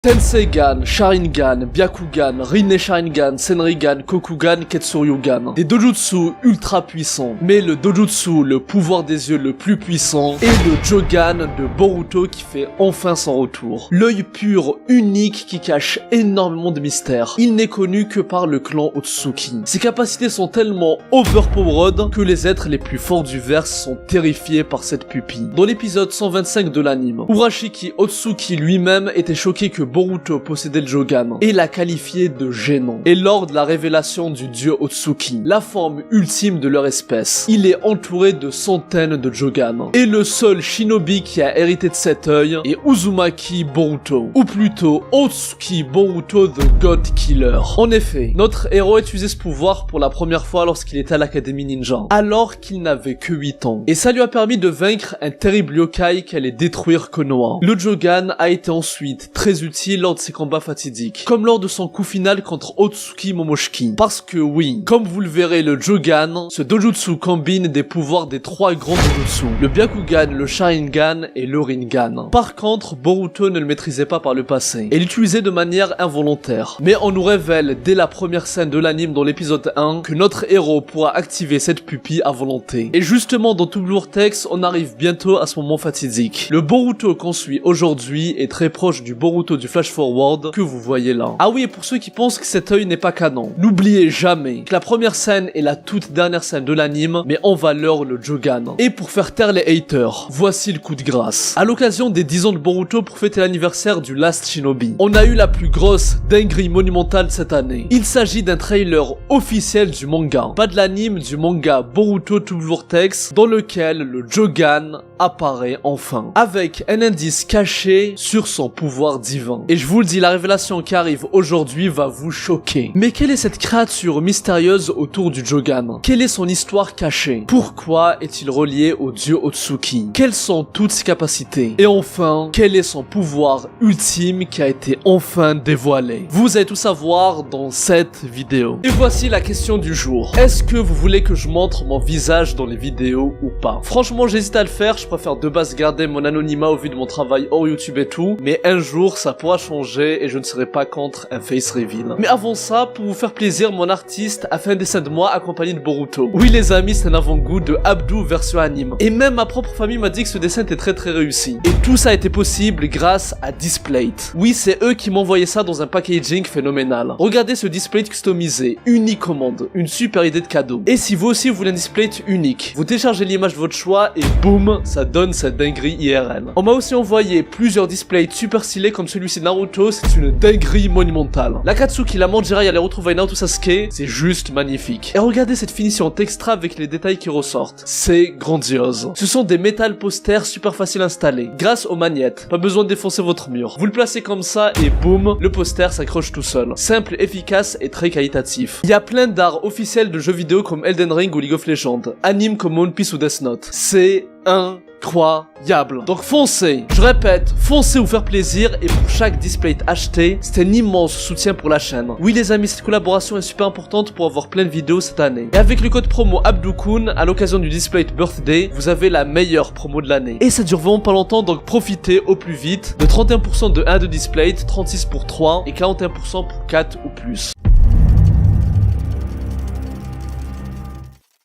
Tenseigan, Sharingan, Byakugan, Rinne Sharingan, Senrigan, Kokugan, Ketsuryugan. Des dojutsu ultra puissants. Mais le dojutsu, le pouvoir des yeux le plus puissant, est le Jogan de Boruto qui fait enfin son retour. L'œil pur, unique, qui cache énormément de mystères. Il n'est connu que par le clan Otsutsuki. Ses capacités sont tellement overpowered que les êtres les plus forts du verse sont terrifiés par cette pupille. Dans l'épisode 125 de l'anime, Urashiki Otsutsuki lui-même était choqué que Boruto possédait le Jogan et l'a qualifié de gênant. Et lors de la révélation du dieu Otsuki, la forme ultime de leur espèce, il est entouré de centaines de Jogan. Et le seul shinobi qui a hérité de cet œil est Uzumaki Boruto, ou plutôt Otsuki Boruto the God Killer. En effet, notre héros a utilisé ce pouvoir pour la première fois lorsqu'il était à l'Académie Ninja, alors qu'il n'avait que 8 ans. Et ça lui a permis de vaincre un terrible yokai qui allait détruire Konoha. Le Jogan a été ensuite très utile lors de ses combats fatidiques, comme lors de son coup final contre Otsuki Momoshiki. Parce que oui, comme vous le verrez, le Jogan, ce dojutsu combine des pouvoirs des 3 grands dojutsu, le Byakugan, le Sharingan et le Rinnegan. Par contre, Boruto ne le maîtrisait pas par le passé, et l'utilisait de manière involontaire. Mais on nous révèle dès la première scène de l'anime dans l'épisode 1 que notre héros pourra activer cette pupille à volonté. Et justement dans Tube Vortex, on arrive bientôt à ce moment fatidique. Le Boruto qu'on suit aujourd'hui est très proche du Boruto du Flash Forward que vous voyez là. Ah oui, et pour ceux qui pensent que cet œil n'est pas canon, n'oubliez jamais que la première scène est la toute dernière scène de l'anime, mais en valeur le Jogan. Et pour faire taire les haters, voici le coup de grâce. À l'occasion des 10 ans de Boruto pour fêter l'anniversaire du Last Shinobi, on a eu la plus grosse dinguerie monumentale cette année. Il s'agit d'un trailer officiel du manga, pas de l'anime, du manga Boruto Tube Vortex, dans lequel le Jogan apparaît enfin, avec un indice caché sur son pouvoir divin. Et je vous le dis, la révélation qui arrive aujourd'hui va vous choquer. Mais quelle est cette créature mystérieuse autour du Jogan? Quelle est son histoire cachée? Pourquoi est-il relié au dieu Otsuki? Quelles sont toutes ses capacités? Et enfin, quel est son pouvoir ultime qui a été enfin dévoilé? Vous allez tout savoir dans cette vidéo. Et voici la question du jour. Est-ce que vous voulez que je montre mon visage dans les vidéos ou pas? Franchement, j'hésite à le faire. Je préfère de base garder mon anonymat au vu de mon travail hors YouTube et tout. Mais un jour, ça pourra changer et je ne serai pas contre un face reveal. Mais avant ça, pour vous faire plaisir, mon artiste a fait un dessin de moi accompagné de Boruto. Oui les amis, c'est un avant-goût de Abdou version anime. Et même ma propre famille m'a dit que ce dessin était très réussi. Et tout ça a été possible grâce à Displate. Oui, c'est eux qui m'ont envoyé ça dans un packaging phénoménal. Regardez ce Displate customisé, unique au monde, une super idée de cadeau. Et si vous aussi vous voulez un Displate unique, vous téléchargez l'image de votre choix et boum, ça donne cette dinguerie IRL. On m'a aussi envoyé plusieurs Displates super stylés comme celui-ci Naruto, c'est une dinguerie monumentale. L'Akatsuki, la Manjira et les retrouvailles Naruto Sasuke, c'est juste magnifique. Et regardez cette finition textra avec les détails qui ressortent. C'est grandiose. Ce sont des métal posters super faciles à installer, grâce aux magnettes. Pas besoin de défoncer votre mur. Vous le placez comme ça et boum, le poster s'accroche tout seul. Simple, efficace et très qualitatif. Il y a plein d'art officiels de jeux vidéo comme Elden Ring ou League of Legends, anime comme One Piece ou Death Note. C'est incroyable. Donc foncez, je répète, foncez vous faire plaisir et pour chaque Displate acheté, c'est un immense soutien pour la chaîne. Oui les amis, cette collaboration est super importante pour avoir plein de vidéos cette année. Et avec le code promo Abdoukoun, à l'occasion du Displate Birthday, vous avez la meilleure promo de l'année. Et ça dure vraiment pas longtemps, donc profitez au plus vite de 31% de 1 de Displate, 36 pour 3 et 41% pour 4 ou plus.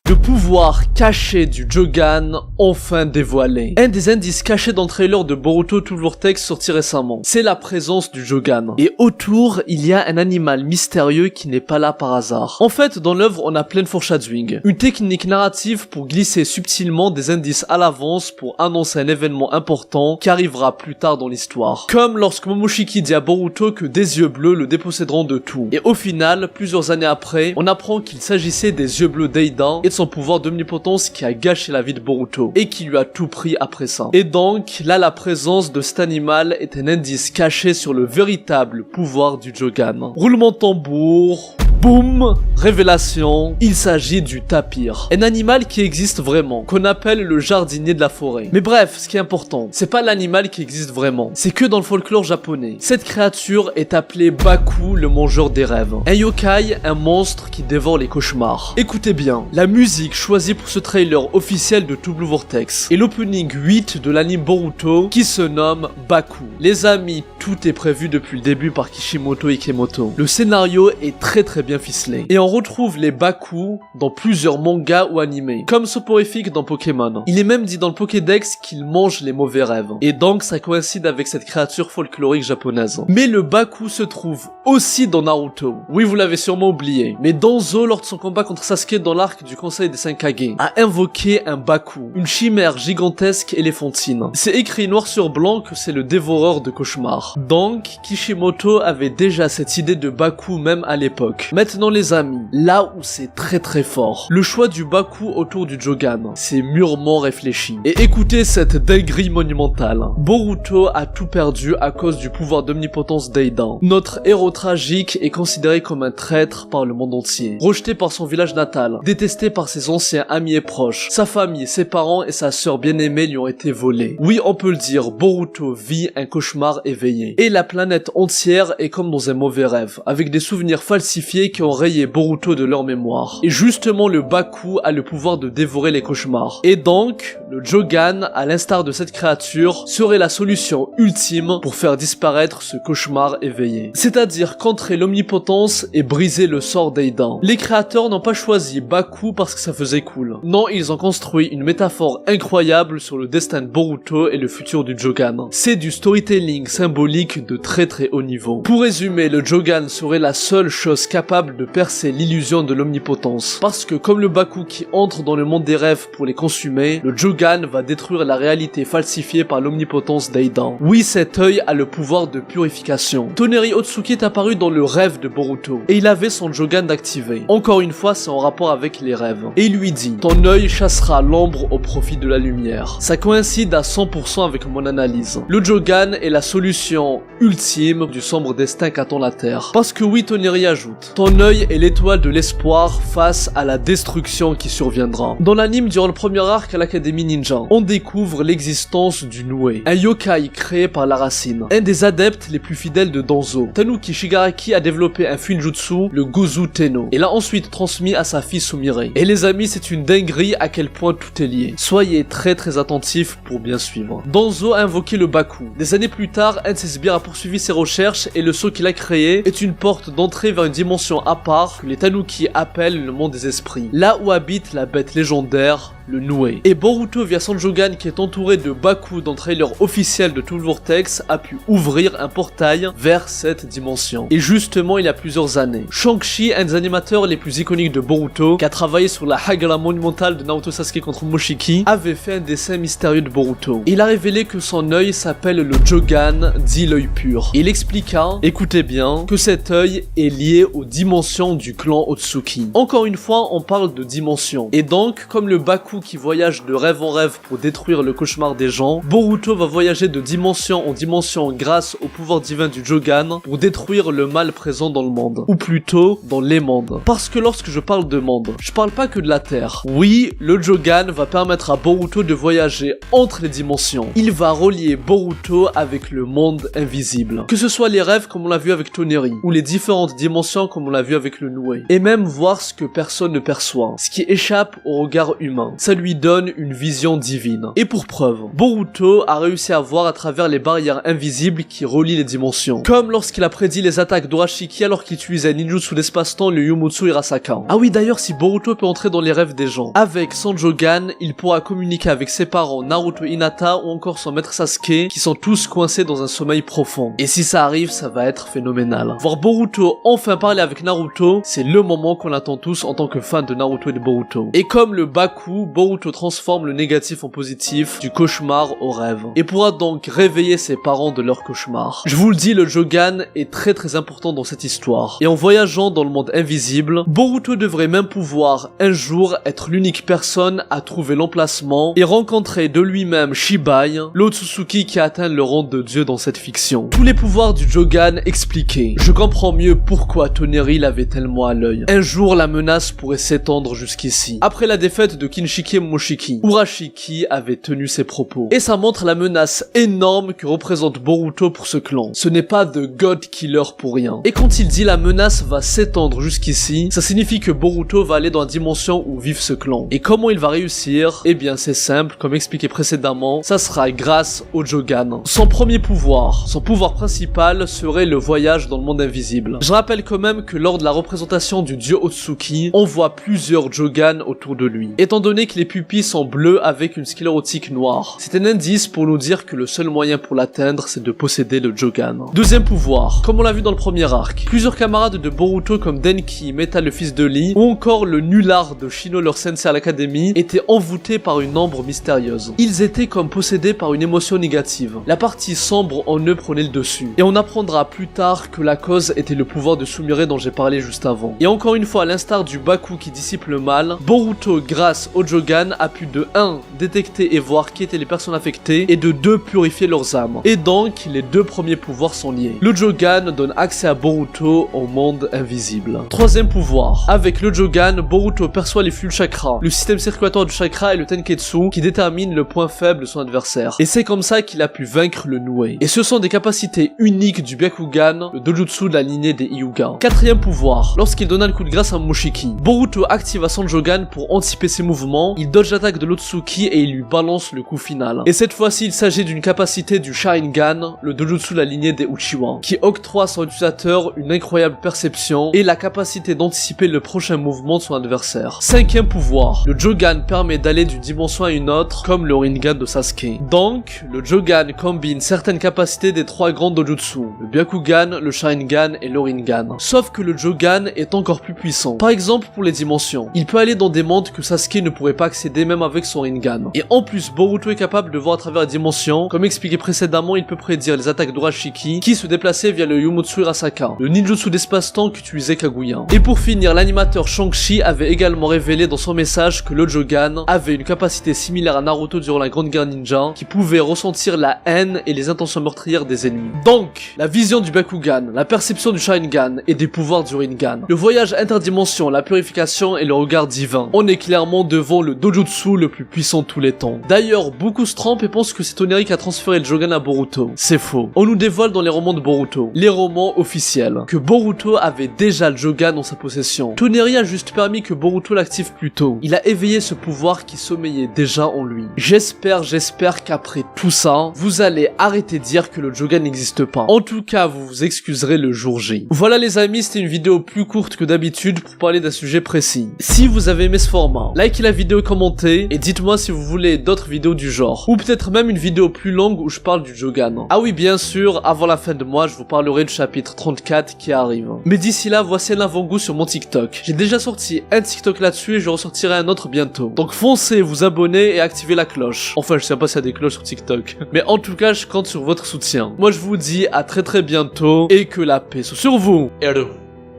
Le pouvoir caché du Jogan, enfin dévoilé. Un des indices cachés dans le trailer de Boruto Tube Vortex sorti récemment, c'est la présence du Jogan. Et autour, il y a un animal mystérieux qui n'est pas là par hasard. En fait, dans l'œuvre, on a plein de foreshadowing, une technique narrative pour glisser subtilement des indices à l'avance pour annoncer un événement important qui arrivera plus tard dans l'histoire. Comme lorsque Momoshiki dit à Boruto que des yeux bleus le déposséderont de tout. Et au final, plusieurs années après, on apprend qu'il s'agissait des yeux bleus d'Eida et de son pouvoir d'omnipotence qui a gâché la vie de Boruto et qui lui a tout pris après ça. Et donc, là la présence de cet animal est un indice caché sur le véritable pouvoir du Jogan. Roulement de tambour. Boum! Révélation, il s'agit du tapir. Un animal qui existe vraiment, qu'on appelle le jardinier de la forêt. Mais bref, ce qui est important, c'est pas l'animal qui existe vraiment, c'est que dans le folklore japonais, cette créature est appelée Baku, le mangeur des rêves. Un yokai, un monstre qui dévore les cauchemars. Écoutez bien, la musique choisie pour ce trailer officiel de Two Blue Vortex est l'opening 8 de l'anime Boruto qui se nomme Baku. Les amis, tout est prévu depuis le début par Kishimoto Ikemoto. Le scénario est très bien ficelé. Et on retrouve les Baku dans plusieurs mangas ou animés, comme Soporific dans Pokémon. Il est même dit dans le Pokédex qu'il mange les mauvais rêves. Et donc ça coïncide avec cette créature folklorique japonaise. Mais le Baku se trouve aussi dans Naruto. Oui, vous l'avez sûrement oublié. Mais Danzo, lors de son combat contre Sasuke dans l'arc du Conseil des 5 Kage, a invoqué un Baku, une chimère gigantesque éléphantine. C'est écrit noir sur blanc que c'est le dévoreur de cauchemars. Donc, Kishimoto avait déjà cette idée de Baku même à l'époque. Maintenant les amis, là où c'est très fort, le choix du Baku autour du Jogan, c'est mûrement réfléchi. Et écoutez cette dinguerie monumentale. Boruto a tout perdu à cause du pouvoir d'omnipotence d'Eidan. Notre héros tragique est considéré comme un traître par le monde entier. Rejeté par son village natal, détesté par ses anciens amis et proches, sa famille, ses parents et sa sœur bien-aimée lui ont été volés. Oui, on peut le dire, Boruto vit un cauchemar éveillé. Et la planète entière est comme dans un mauvais rêve, avec des souvenirs falsifiés qui ont rayé Boruto de leur mémoire. Et justement le Baku a le pouvoir de dévorer les cauchemars. Et donc, le Jogan, à l'instar de cette créature, serait la solution ultime pour faire disparaître ce cauchemar éveillé. C'est-à-dire qu'entrer l'omnipotence et briser le sort d'Eidan. Les créateurs n'ont pas choisi Baku parce que ça faisait cool. Non, ils ont construit une métaphore incroyable sur le destin de Boruto et le futur du Jogan. C'est du storytelling symbolique de très haut niveau. Pour résumer, le Jogan serait la seule chose capable de percer l'illusion de l'omnipotence. Parce que comme le Baku qui entre dans le monde des rêves pour les consumer, le Jogan va détruire la réalité falsifiée par l'omnipotence d'Eidan. Oui, cet œil a le pouvoir de purification. Toneri Otsuki est apparu dans le rêve de Boruto, et il avait son Jogan d'activer. Encore une fois, c'est en rapport avec les rêves. Et il lui dit, ton œil chassera l'ombre au profit de la lumière. Ça coïncide à 100% avec mon analyse. Le Jogan est la solution ultime du sombre destin qu'attend la Terre. Parce que oui, Toneri ajoute, ton œil est l'étoile de l'espoir face à la destruction qui surviendra. Dans l'anime, durant le premier arc à l'Académie Ninja, on découvre l'existence du Nue, un yokai créé par la racine, un des adeptes les plus fidèles de Danzo. Tanuki Shigaraki a développé un Fuinjutsu, le Gozu Tenno, et l'a ensuite transmis à sa fille Sumire. Et les amis, c'est une dinguerie à quel point tout est lié. Soyez très attentifs pour bien suivre. Danzo a invoqué le Baku. Des années plus tard, un de ses sbires a poursuivi ses recherches et le sceau qu'il a créé est une porte d'entrée vers une dimension à part que les Tanuki appellent le monde des esprits. Là où habite la bête légendaire, le Nue. Et Boruto via son Jogan qui est entouré de Baku dans le trailer officiel de Two Blue Vortex a pu ouvrir un portail vers cette dimension. Et justement il y a plusieurs années, Shang-Chi, un des animateurs les plus iconiques de Boruto, qui a travaillé sur la Hagala monumentale de Naruto Sasuke contre Moshiki, avait fait un dessin mystérieux de Boruto. Il a révélé que son œil s'appelle le Jogan, dit l'œil pur. Il expliqua, écoutez bien, que cet œil est lié aux dimensions du clan Otsuki. Encore une fois, on parle de dimensions. Et donc, comme le Baku qui voyage de rêve en rêve pour détruire le cauchemar des gens, Boruto va voyager de dimension en dimension grâce au pouvoir divin du Jogan pour détruire le mal présent dans le monde. Ou plutôt, dans les mondes. Parce que lorsque je parle de monde, je parle pas que de la Terre. Oui, le Jogan va permettre à Boruto de voyager entre les dimensions. Il va relier Boruto avec le monde invisible. Que ce soit les rêves comme on l'a vu avec Toneri, ou les différentes dimensions comme on l'a vu avec le Nue. Et même voir ce que personne ne perçoit, ce qui échappe au regard humain. Ça lui donne une vision divine. Et pour preuve, Boruto a réussi à voir à travers les barrières invisibles qui relient les dimensions. Comme lorsqu'il a prédit les attaques d'Orashiki alors qu'il utilisait un ninjutsu d'espace-temps, le Yumutsu Hirasaka. Ah oui, d'ailleurs, si Boruto peut entrer dans les rêves des gens, avec son Jogan, il pourra communiquer avec ses parents Naruto et Hinata ou encore son maître Sasuke, qui sont tous coincés dans un sommeil profond. Et si ça arrive, ça va être phénoménal. Voir Boruto enfin parler avec Naruto, c'est le moment qu'on attend tous en tant que fan de Naruto et de Boruto. Et comme le Baku, Boruto transforme le négatif en positif, du cauchemar au rêve, et pourra donc réveiller ses parents de leur cauchemar. Je vous le dis, le Jogan est très important dans cette histoire, et en voyageant dans le monde invisible, Boruto devrait même pouvoir un jour être l'unique personne à trouver l'emplacement et rencontrer de lui-même Shibai, l'Otsutsuki qui a atteint le rang de dieu dans cette fiction. Tous les pouvoirs du Jogan expliqués. Je comprends mieux pourquoi Toneri l'avait tellement à l'œil. Un jour, la menace pourrait s'étendre jusqu'ici. Après la défaite de Kinshiki et Momoshiki, Urashiki avait tenu ses propos. Et ça montre la menace énorme que représente Boruto pour ce clan. Ce n'est pas de God Killer pour rien. Et quand il dit la menace va s'étendre jusqu'ici, ça signifie que Boruto va aller dans la dimension où vive ce clan. Et comment il va réussir? Eh bien c'est simple, comme expliqué précédemment, ça sera grâce au Jogan. Son premier pouvoir, son pouvoir principal serait le voyage dans le monde invisible. Je rappelle quand même que lors de la représentation du dieu Otsuki, on voit plusieurs Jogan autour de lui. Étant donné que les pupilles sont bleues avec une sclérotique noire, c'est un indice pour nous dire que le seul moyen pour l'atteindre, c'est de posséder le Jogan. Deuxième pouvoir, comme on l'a vu dans le premier arc, plusieurs camarades de Boruto comme Denki, Meta le fils de Lee, ou encore le nulard de Shino leur sensei à l'académie, étaient envoûtés par une ombre mystérieuse. Ils étaient comme possédés par une émotion négative. La partie sombre en eux prenait le dessus. Et on apprendra plus tard que la cause était le pouvoir de Sumire dont j'ai parlé juste avant. Et encore une fois, à l'instar du Baku qui dissipe le mal, Boruto, grâce au Jogan, a pu de 1. Détecter et voir qui étaient les personnes affectées, et de 2. Purifier leurs âmes. Et donc, les deux premiers pouvoirs sont liés. Le Jogan donne accès à Boruto au monde invisible. Troisième pouvoir. Avec le Jogan, Boruto perçoit les flux chakra, le système circulatoire du chakra et le Tenketsu qui détermine le point faible de son adversaire. Et c'est comme ça qu'il a pu vaincre le Nue. Et ce sont des capacités uniques du Byakugan, le dojutsu de la lignée des Hyuga. Quatrième pouvoir. Lorsqu'il donna le coup de grâce à Momoshiki, Boruto activa son Jogan pour anticiper ses mouvements, il dodge l'attaque de l'Otsuki et il lui balance le coup final. Et cette fois-ci, il s'agit d'une capacité du Sharingan, le dojutsu de la lignée des Uchiwa, qui octroie à son utilisateur une incroyable perception et la capacité d'anticiper le prochain mouvement de son adversaire. Cinquième pouvoir. Le Jogan permet d'aller d'une dimension à une autre, comme le Rinnegan de Sasuke. Donc, le Jogan combine certaines capacités des trois grands dojutsu, le Byakugan, le Sharingan et le Rinnegan. Sauf que le Jogan est encore plus puissant. Par exemple, pour les dimensions, il peut aller dans des mondes que Sasuke ne pourrait pas accéder même avec son Rinnegan. Et en plus, Boruto est capable de voir à travers les dimensions. Comme expliqué précédemment, il peut prédire les attaques d'Urashiki, qui se déplaçait via le Yumotsu Hirasaka, le ninjutsu d'espace-temps qu'utilisait Kaguya. Et pour finir, l'animateur Shang-Chi avait également révélé dans son message que le Jogan avait une capacité similaire à Naruto durant la Grande Guerre Ninja, qui pouvait ressentir la haine et les intentions meurtrières des ennemis. Donc, la vision du Byakugan, la perception du Sharingan et des pouvoirs du Rinnegan, le voyage interdimension, la purification et le regard divin. On est clairement devant le dojutsu le plus puissant de tous les temps. D'ailleurs, beaucoup se trompent et pensent que c'est Toneri qui a transféré le Jogan à Boruto. C'est faux. On nous dévoile dans les romans de Boruto, les romans officiels, que Boruto avait déjà le Jogan dans sa possession. Toneri a juste permis que Boruto l'active plus tôt. Il a éveillé ce pouvoir qui sommeillait déjà en lui. J'espère qu'après tout ça, vous allez arrêter de dire que le Jogan n'existe pas. En tout cas, vous vous excuserez le jour J. Voilà les amis, c'était une vidéo plus courte que d'habitude pour parler d'un sujet précis. Si vous avez aimé ce format, likez la vidéo, commentez, et dites-moi si vous voulez d'autres vidéos du genre. Ou peut-être même une vidéo plus longue où je parle du Jogan. Ah oui, bien sûr, avant la fin de mois, je vous parlerai du chapitre 34 qui arrive. Mais d'ici là, voici un avant-goût sur mon TikTok. J'ai déjà sorti un TikTok là-dessus et je ressortirai un autre bientôt. Donc foncez, vous abonner et activez la cloche. Enfin, je sais pas s'il y a des cloches sur TikTok. Mais en tout cas, je compte sur votre soutien. Moi, je vous dis à très bientôt et que la paix soit sur vous. Eru,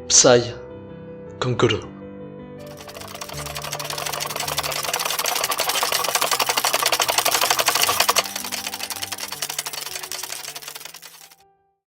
Psy, Conqueror.